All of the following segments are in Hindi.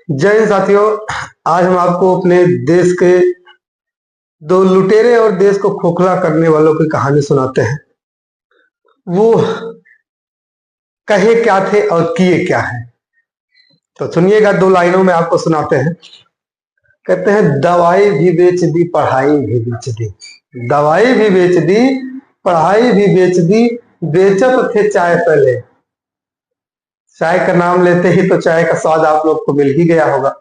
जय हिंद साथियों। आज हम आपको अपने देश के दो लुटेरे और देश को खोखला करने वालों की कहानी सुनाते हैं। वो कहे क्या थे और किए क्या है, तो सुनिएगा। दो लाइनों में आपको सुनाते हैं। कहते हैं, दवाई भी बेच दी, पढ़ाई भी बेच दी। दवाई भी बेच दी, पढ़ाई भी बेच दी। बेचत थे चाय पहले। चाय का नाम लेते ही तो चाय का स्वाद आप लोग को मिल ही गया होगा।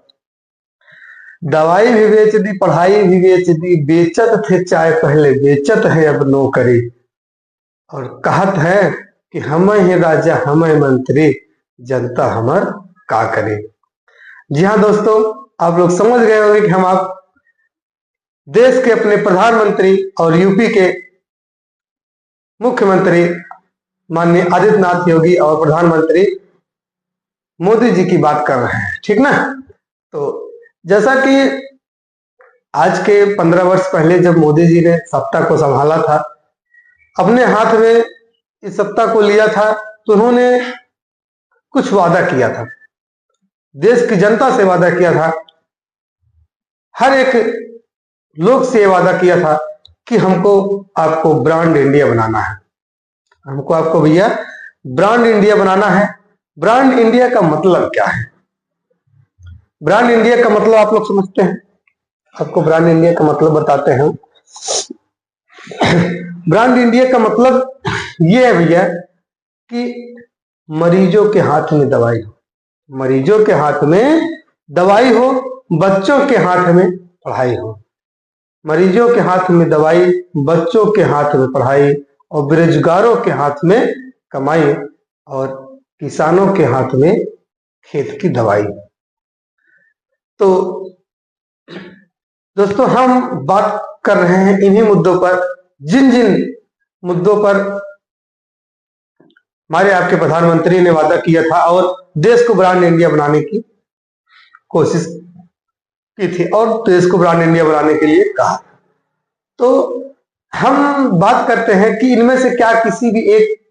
दवाई भी बेच दी, पढ़ाई भी बेच दी। बेचत थे चाय पहले, बेचत है अब नौकरी। और कहत है कि हम ही राजा, हम मंत्री, जनता हमर का करे। जी हाँ दोस्तों, आप लोग समझ गए होंगे कि हम आप देश के अपने प्रधानमंत्री और यूपी के मुख्यमंत्री माननीय आदित्यनाथ योगी और प्रधानमंत्री मोदी जी की बात कर रहे हैं, ठीक ना। तो जैसा कि आज के 15 वर्ष पहले जब मोदी जी ने सत्ता को संभाला था, अपने हाथ में इस सत्ता को लिया था, तो उन्होंने कुछ वादा किया था, देश की जनता से वादा किया था, हर एक लोग से वादा किया था कि हमको आपको ब्रांड इंडिया बनाना है। हमको आपको भैया ब्रांड इंडिया बनाना है। ब्रांड इंडिया का मतलब क्या है? ब्रांड इंडिया का मतलब आप लोग समझते हैं? आपको ब्रांड इंडिया का मतलब बताते हैं। ब्रांड इंडिया का मतलब ये है भैया कि मरीजों के हाथ में दवाई हो, मरीजों के हाथ में दवाई हो, बच्चों के हाथ में पढ़ाई हो। मरीजों के हाथ में दवाई, बच्चों के हाथ में पढ़ाई, और बेरोजगारों के हाथ में कमाई, और किसानों के हाथ में खेत की दवाई। तो दोस्तों, हम बात कर रहे हैं इन्हीं मुद्दों पर, जिन जिन मुद्दों पर हमारे आपके प्रधानमंत्री ने वादा किया था और देश को ब्रांड इंडिया बनाने की कोशिश की थी और देश को ब्रांड इंडिया बनाने के लिए कहा। तो हम बात करते हैं कि इनमें से क्या किसी भी एक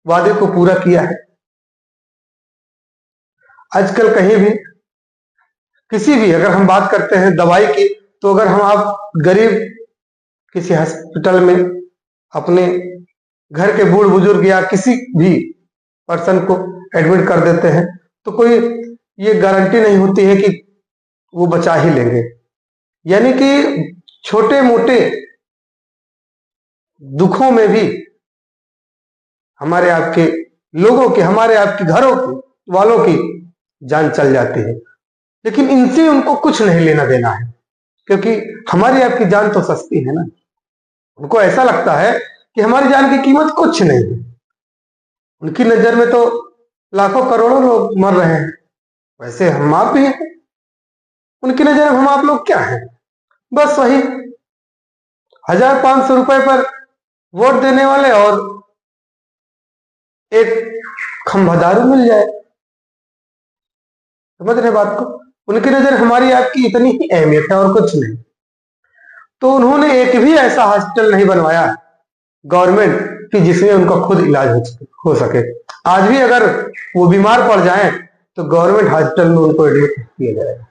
वादे को पूरा किया है? आजकल कहीं भी किसी भी, अगर हम बात करते हैं दवाई की, तो अगर हम आप गरीब किसी हॉस्पिटल में अपने घर के बूढ़ बुजुर्ग या किसी भी पर्सन को एडमिट कर देते हैं, तो कोई ये गारंटी नहीं होती है कि वो बचा ही लेंगे। यानी कि छोटे मोटे दुखों में भी हमारे आपके लोगों की, हमारे आपके घरों की वालों की जान चल जाती है, लेकिन इनसे उनको कुछ नहीं लेना देना है, क्योंकि हमारी आपकी जान तो सस्ती है ना। उनको ऐसा लगता है कि हमारी जान की कीमत कुछ नहीं है। उनकी नजर में तो लाखों करोड़ों लोग मर रहे हैं, वैसे हम आप भी हैं। उनकी नजर में हम आप लोग क्या हैं? बस वही 1,500 रुपए पर वोट देने वाले और एक खंभा दारू मिल जाए। समझ रहे बात को? उनकी नजर हमारी आपकी इतनी ही अहमियत है और कुछ नहीं। तो उन्होंने एक भी ऐसा हॉस्पिटल नहीं बनवाया गवर्नमेंट कि जिसमें उनका खुद इलाज हो सके। आज भी अगर वो बीमार पड़ जाएं तो गवर्नमेंट हॉस्पिटल में उनको एडमिट किया जाएगा,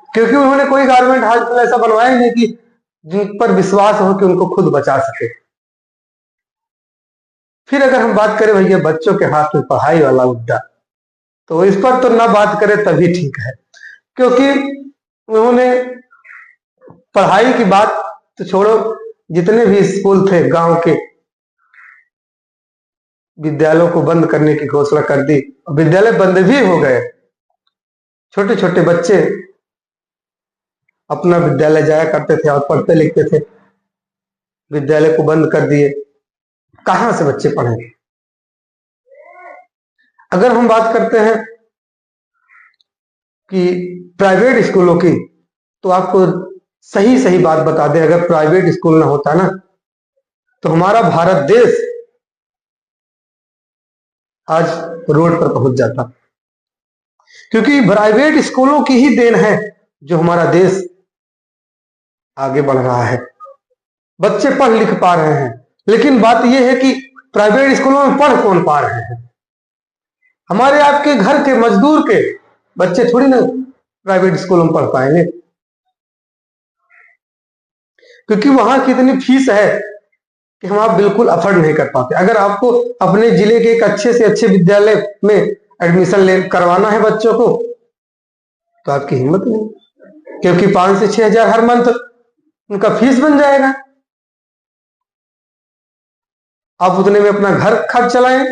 क्योंकि उन्होंने कोई गवर्नमेंट हॉस्पिटल ऐसा बनवाया नहीं कि जिन पर विश्वास हो कि उनको खुद बचा सके। फिर अगर हम बात करें भैया बच्चों के हाथ में पढ़ाई वाला मुद्दा, तो इस पर तो ना बात करें तभी ठीक है, क्योंकि उन्होंने पढ़ाई की बात तो छोड़ो, जितने भी स्कूल थे गांव के विद्यालयों को बंद करने की घोषणा कर दी। विद्यालय बंद भी हो गए। छोटे छोटे बच्चे अपना विद्यालय जाया करते थे और पढ़ते लिखते थे, विद्यालय को बंद कर दिए। कहां से बच्चे पढ़ेंगे? अगर हम बात करते हैं कि प्राइवेट स्कूलों की, तो आपको सही सही बात बता दें, अगर प्राइवेट स्कूल ना होता ना, तो हमारा भारत देश आज रोड पर पहुंच जाता, क्योंकि प्राइवेट स्कूलों की ही देन है जो हमारा देश आगे बढ़ रहा है। बच्चे पढ़ लिख पा रहे हैं, लेकिन बात यह है कि प्राइवेट स्कूलों में पढ़ कौन पा रहे हैं? हमारे आपके घर के मजदूर के बच्चे थोड़ी ना प्राइवेट स्कूलों में पढ़ पाएंगे, क्योंकि वहां की इतनी फीस है कि हम आप बिल्कुल अफोर्ड नहीं कर पाते। अगर आपको अपने जिले के एक अच्छे से अच्छे विद्यालय में एडमिशन ले करवाना है बच्चों को, तो आपकी हिम्मत नहीं, क्योंकि 5 से 6 हजार हर मंथ उनका फीस बन जाएगा। आप उतने में अपना घर खर्च चलाएं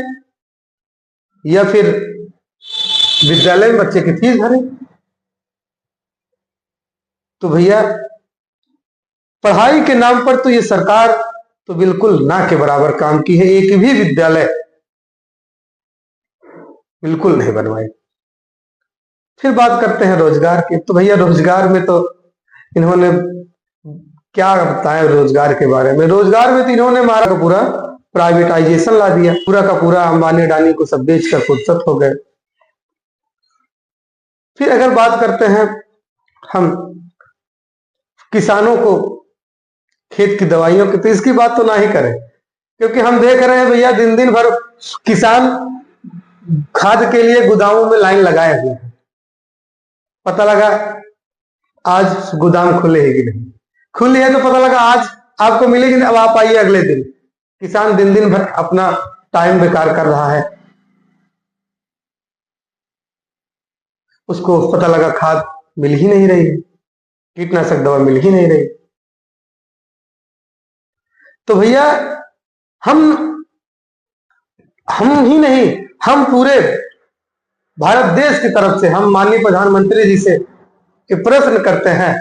या फिर विद्यालय में बच्चे की फीस भरें। तो भैया पढ़ाई के नाम पर तो ये सरकार तो बिल्कुल ना के बराबर काम की है, एक भी विद्यालय बिल्कुल नहीं बनवाई। फिर बात करते हैं रोजगार की। तो भैया रोजगार में तो इन्होंने क्या बताया रोजगार के बारे में। रोजगार में तो इन्होंने हमारा पूरा प्राइवेटाइजेशन ला दिया, पूरा का पूरा अंबानी अडानी को सब बेचकर फुर्सत हो गए। फिर अगर बात करते हैं हम किसानों को खेत की दवाइयों की, तो इसकी बात तो ना ही करें, क्योंकि हम देख रहे हैं भैया दिन दिन भर किसान खाद के लिए गोदामों में लाइन लगाए हुए हैं। पता लगा आज गोदाम खुले है कि नहीं, खुली है तो पता लगा आज आपको मिलेगी नहीं, अब आप आइए अगले दिन। किसान दिन दिन भर अपना टाइम बेकार कर रहा है, उसको पता लगा खाद मिल ही नहीं रही है, कीटनाशक दवा मिल ही नहीं रही। तो भैया हम ही नहीं, हम पूरे भारत देश की तरफ से हम माननीय प्रधानमंत्री जी से प्रश्न करते हैं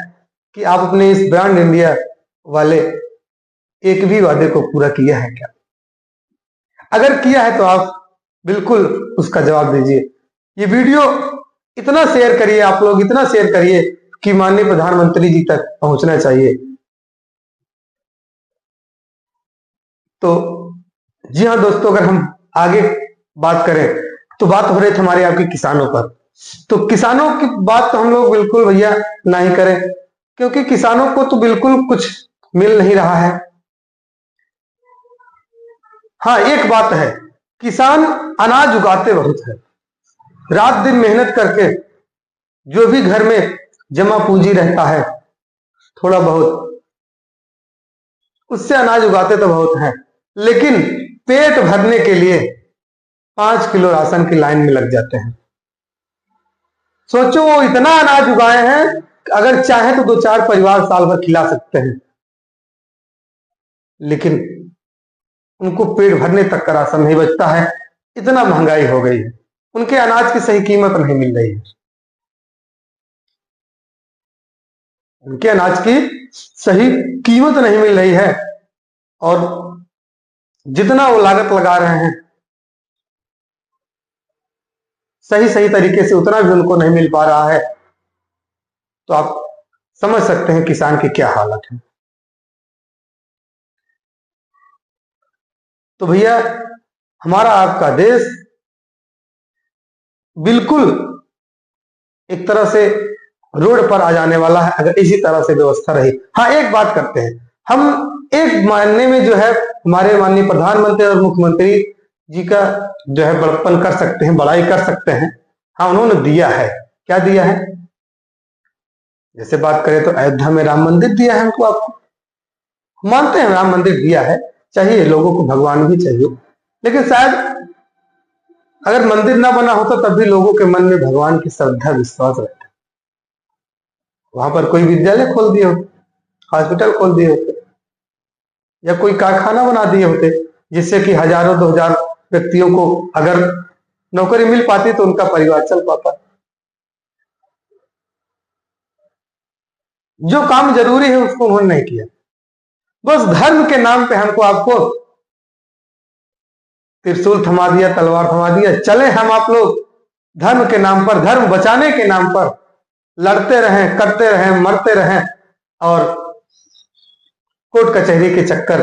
कि आप अपने इस ब्रांड इंडिया वाले एक भी वादे को पूरा किया है क्या? अगर किया है तो आप बिल्कुल उसका जवाब दीजिए। ये वीडियो इतना शेयर करिए, आप लोग इतना शेयर करिए कि माननीय प्रधानमंत्री जी तक पहुंचना चाहिए। तो जी हाँ दोस्तों, अगर हम आगे बात करें तो बात हो रही थी हमारे आपके किसानों पर। तो किसानों की बात तो हम लोग बिल्कुल भैया ना ही करें, क्योंकि किसानों को तो बिल्कुल कुछ मिल नहीं रहा है। हाँ एक बात है, किसान अनाज उगाते बहुत है, रात दिन मेहनत करके जो भी घर में जमा पूंजी रहता है थोड़ा बहुत, उससे अनाज उगाते तो बहुत है, लेकिन पेट भरने के लिए 5 किलो राशन की लाइन में लग जाते हैं। सोचो वो इतना अनाज उगाए हैं, अगर चाहे तो 2-4 परिवार साल भर खिला सकते हैं, लेकिन उनको पेट भरने तक का राशन नहीं बचता है। इतना महंगाई हो गई है, उनके अनाज की सही कीमत नहीं मिल रही है, उनके अनाज की सही कीमत नहीं मिल रही है, और जितना वो लागत लगा रहे हैं सही तरीके से उतना भी उनको नहीं मिल पा रहा है। तो आप समझ सकते हैं किसान की क्या हालत है। तो भैया हमारा आपका देश बिल्कुल एक तरह से रोड पर आ जाने वाला है अगर इसी तरह से व्यवस्था रही। हाँ एक बात करते हैं, हम एक मायने में जो है हमारे माननीय प्रधानमंत्री और मुख्यमंत्री जी का जो है बड़प्पन कर सकते हैं, बड़ाई कर सकते हैं। हाँ उन्होंने दिया है, क्या दिया है? जैसे बात करें तो अयोध्या में राम मंदिर दिया है हमको, आपको मानते हैं राम मंदिर दिया है, चाहिए लोगों को भगवान भी चाहिए, लेकिन शायद अगर मंदिर ना बना होता तब भी लोगों के मन में भगवान की श्रद्धा विश्वास रहता, वहां पर कोई विद्यालय खोल दिए होते, हॉस्पिटल खोल दिए होते, या कोई कारखाना बना दिए होते, जिससे कि हजारों 2,000 व्यक्तियों को अगर नौकरी मिल पाती तो उनका परिवार चल पाता। जो काम जरूरी है उसको उन्होंने नहीं किया, बस धर्म के नाम पे हमको आपको त्रिशूल थमा दिया, तलवार थमा दिया, चले हम आप लोग धर्म के नाम पर, धर्म बचाने के नाम पर लड़ते रहें, करते रहें, मरते रहें और कोर्ट कचहरी के चक्कर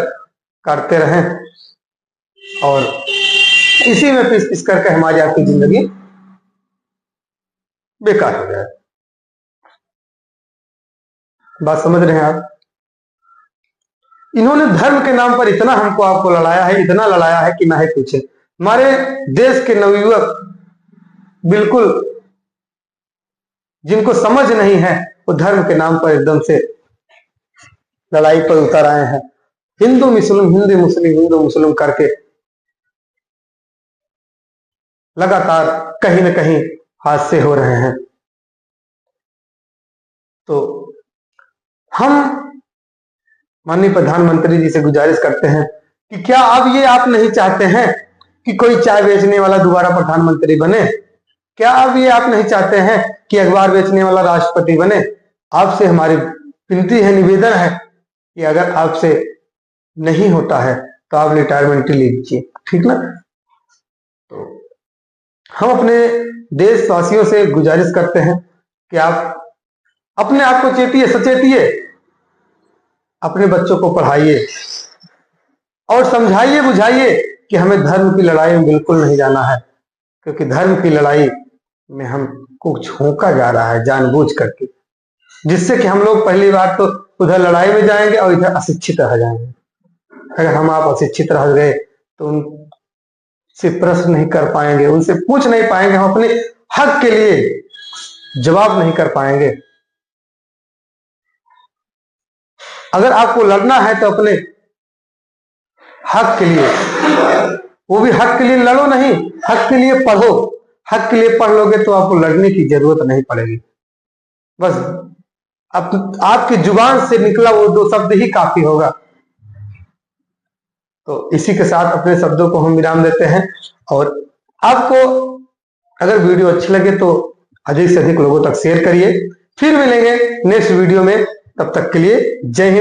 काटते रहें, और इसी में पिस पिस करके हमारी आपकी जिंदगी बेकार हो जाए। बात समझ रहे हैं आप? इन्होंने धर्म के नाम पर इतना हमको आपको लड़ाया है, इतना लड़ाया है कि ना ही पूछे। हमारे देश के नवयुवक बिल्कुल जिनको समझ नहीं है वो धर्म के नाम पर एकदम से लड़ाई पर उतर आए हैं। हिंदू मुस्लिम, हिंदू मुस्लिम, हिंदू मुस्लिम करके लगातार कहीं न कहीं हादसे हो रहे हैं। तो हम माननीय प्रधानमंत्री जी से गुजारिश करते हैं कि क्या अब ये आप नहीं चाहते हैं कि कोई चाय बेचने वाला दोबारा प्रधानमंत्री बने? क्या अब ये आप नहीं चाहते हैं कि अखबार बेचने वाला राष्ट्रपति बने? आपसे हमारी विनती है, निवेदन है कि अगर आपसे नहीं होता है तो आप रिटायरमेंट लीजिए, ठीक ना? तो हम अपने देशवासियों से गुजारिश करते हैं कि आप अपने आप को चेतिए, सचेतिए, अपने बच्चों को पढ़ाइए और समझाइए बुझाइए कि हमें धर्म की लड़ाई में बिल्कुल नहीं जाना है, क्योंकि धर्म की लड़ाई में हमको झोंका जा रहा है जानबूझ करके, जिससे कि हम लोग पहली बार तो उधर लड़ाई में जाएंगे और इधर अशिक्षित रह जाएंगे। अगर हम आप अशिक्षित रह गए तो उनसे प्रश्न नहीं कर पाएंगे, उनसे पूछ नहीं पाएंगे, हम अपने हक के लिए जवाब नहीं कर पाएंगे। अगर आपको लड़ना है तो अपने हक के लिए, वो भी हक के लिए लड़ो नहीं, हक के लिए पढ़ो। हक के लिए पढ़ लोगे तो आपको लड़ने की जरूरत नहीं पड़ेगी। बस आपकी जुबान से निकला वो 2 शब्द ही काफी होगा। तो इसी के साथ अपने शब्दों को हम विराम देते हैं। और आपको अगर वीडियो अच्छी लगे तो अधिक से अधिक लोगों तक शेयर करिए। फिर मिलेंगे नेक्स्ट वीडियो में, तब तक के लिए जय हिंद।